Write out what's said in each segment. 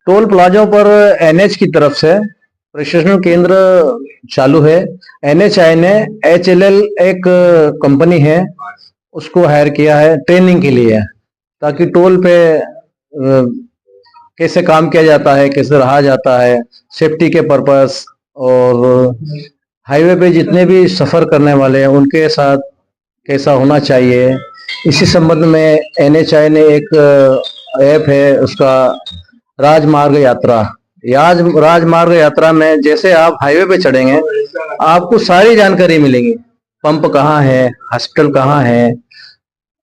Toll plaza पर NH की तरफ से प्रशिक्षण केंद्र चालू है। एनएचआई ने एचएलएल एक कंपनी है, उसको हायर किया है ट्रेनिंग के लिए, ताकि टोल पे कैसे काम किया जाता है, कैसे रहा जाता है, सेफ्टी के पर्पस, और हाईवे पे जितने भी सफर करने वाले हैं उनके साथ कैसा होना चाहिए। इसी संबंध में एनएचआई ने एक ऐप है, उसका राजमार्ग यात्रा। राजमार्ग यात्रा में जैसे आप हाईवे पे चढ़ेंगे, आपको सारी जानकारी मिलेगी। पंप कहाँ है, हॉस्पिटल कहाँ है,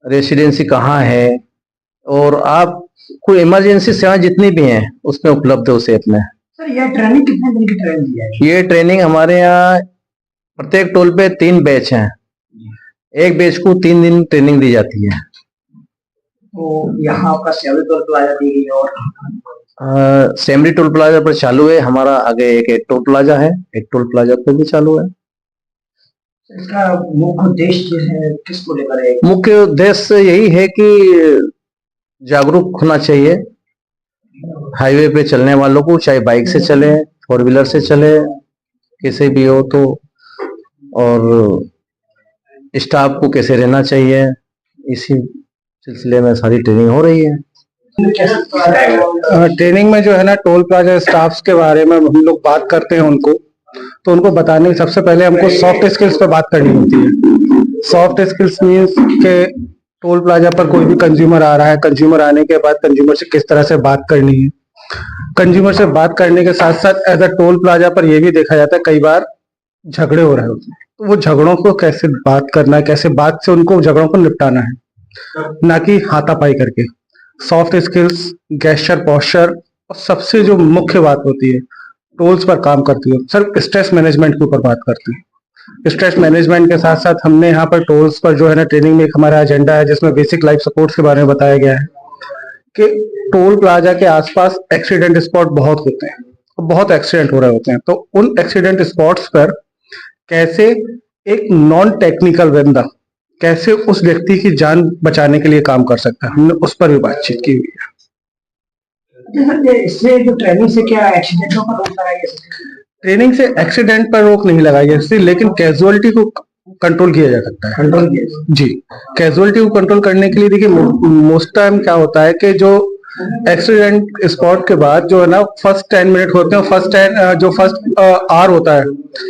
रेसिडेंसी कहाँ है, और आप कोई इमरजेंसी सेवा जितनी भी हैं उसमें उपलब्ध है उस ऐप में। सर ये ट्रेनिंग कितने दिन की ट्रेनिंग है? ये ट्रेनिंग हमारे यहाँ प्रत्येक टोल पे 3 बैच हैं। एक बैच को 3 दिन ट्रेनिंग दी जाती है। तो यहाँ आपका सेवरी टोल प्लाजा दी गई और सेमरी टोल प्लाजा पर चालू है हमारा, आगे एक टोल प्लाजा है, एक टोल प्लाजा पर भी चालू है। इसका मुख्य उद्देश्य है किसको लेकर है? मुख्य उद्देश्य यही है कि जागरूक होना चाहिए हाईवे पे चलने वालों को, चाहे बाइक से चले, 4 व्हीलर से चले, किसी भी हो तो, और स्टाफ को कैसे रहना चाहिए, इसी सिलसिले में सारी ट्रेनिंग हो रही है। ट्रेनिंग में जो है ना, टोल प्लाजा स्टाफ्स के बारे में हम लोग बात करते हैं उनको, तो उनको बताने सबसे पहले हमको सॉफ्ट स्किल्स पे बात करनी होती है। सॉफ्ट स्किल्स मीन्स के टोल प्लाजा पर कोई भी कंज्यूमर आ रहा है, कंज्यूमर आने के बाद कंज्यूमर से किस तरह से बात करनी है। कंज्यूमर से बात करने के साथ साथ एज अ टोल प्लाजा पर यह भी देखा जाता है कई बार झगड़े हो रहे होते हैं, तो वो झगड़ों को कैसे बात करना है, कैसे बात से उनको झगड़ों को निपटाना है, ना कि हाथापाई करके। सॉफ्ट स्किल्स, गेस्चर, पोस्चर, और सबसे जो मुख्य बात होती है टोल्स पर काम करती है सर, स्ट्रेस मैनेजमेंट के ऊपर बात करती है। स्ट्रेस मैनेजमेंट के साथ साथ हमने यहाँ पर टोल्स पर जो है ना, ट्रेनिंग में एक हमारा एजेंडा है जिसमें बेसिक लाइफ सपोर्ट्स के बारे में बताया गया है कि टोल प्लाजा के आसपास एक्सीडेंट स्पॉट बहुत होते हैं, बहुत एक्सीडेंट हो रहे होते हैं, तो उन एक्सीडेंट स्पॉट्स पर कैसे एक नॉन टेक्निकल बंदा कैसे उस व्यक्ति की जान बचाने के लिए काम कर सकता है, हमने उस पर भी बातचीत की हुई है। इससे जो ट्रेनिंग से क्या एक्सीडेंटों पर रोक लगाई है? ट्रेनिंग से एक्सीडेंट पर रोक नहीं लगाई है इससे, लेकिन कैजुअलिटी को कंट्रोल किया जा सकता है। कंट्रोल किया जी, कैजुअलिटी को कंट्रोल करने के लिए देखिए, मोस्ट टाइम क्या होता है कि जो एक्सीडेंट स्पॉट के बाद जो है ना, फर्स्ट 10 मिनट होते हैं, फर्स्ट आवर होता है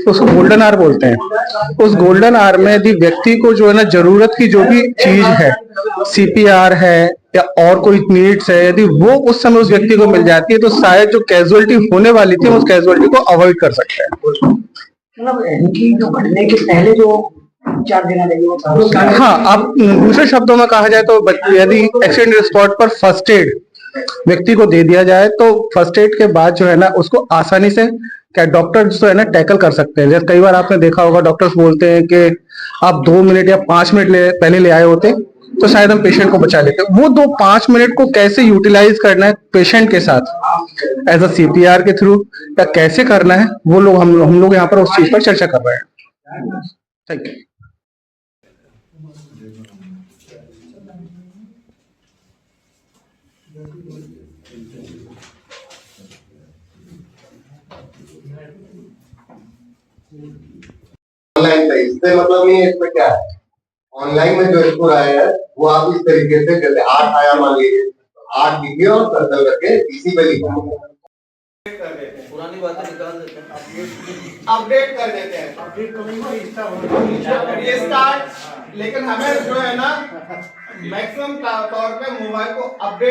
उसको गोल्डन आवर बोलते हैं। उस गोल्डन आवर में यदि व्यक्ति को जो है ना, जरूरत की जो भी चीज है, सीपीआर है या और कोई नीड्स है, यदि वो उस समय उस व्यक्ति को मिल जाती है तो शायद जो कैजुअलिटी होने वाली थी उस कैजुअलिटी को अवॉइड कर सकते हैं। मतलब इनकी जो घटने के पहले जो 4 दिन लगेगा। हाँ, आप दूसरे शब्दों में कहा जाए तो यदि एक्सीडेंट स्पॉट पर फर्स्ट एड व्यक्ति को दे दिया जाए तो फर्स्ट एड के बाद जो है ना, उसको आसानी से क्या डॉक्टर जो है ना टैकल कर सकते हैं। जैसे कई बार आपने देखा होगा डॉक्टर्स बोलते हैं कि आप 2 मिनट या 5 मिनट पहले ले आए होते तो शायद हम पेशेंट को बचा लेते। वो 2-5 मिनट को कैसे यूटिलाइज करना है पेशेंट के साथ एज अ सीपीआर के थ्रू, या कैसे करना है, वो लोग हम लोग यहाँ पर उस चीज पर चर्चा कर रहे हैं। Thank you. ऑनलाइन था, इससे मतलब नहीं है। इसमें क्या है, ऑनलाइन में जो स्कोर आया है वो आप इस तरीके से, जैसे 8 आया मान लीजिए, 8 लिखिए और सर्कल करके इसी पे लिखा, पुरानी बातें निकाल देते हैं, अपडेट कर देते हैं, ये स्टार्ट। लेकिन हमें जो है ना मैक्सिमम तौर पे मोबाइल को अपडेट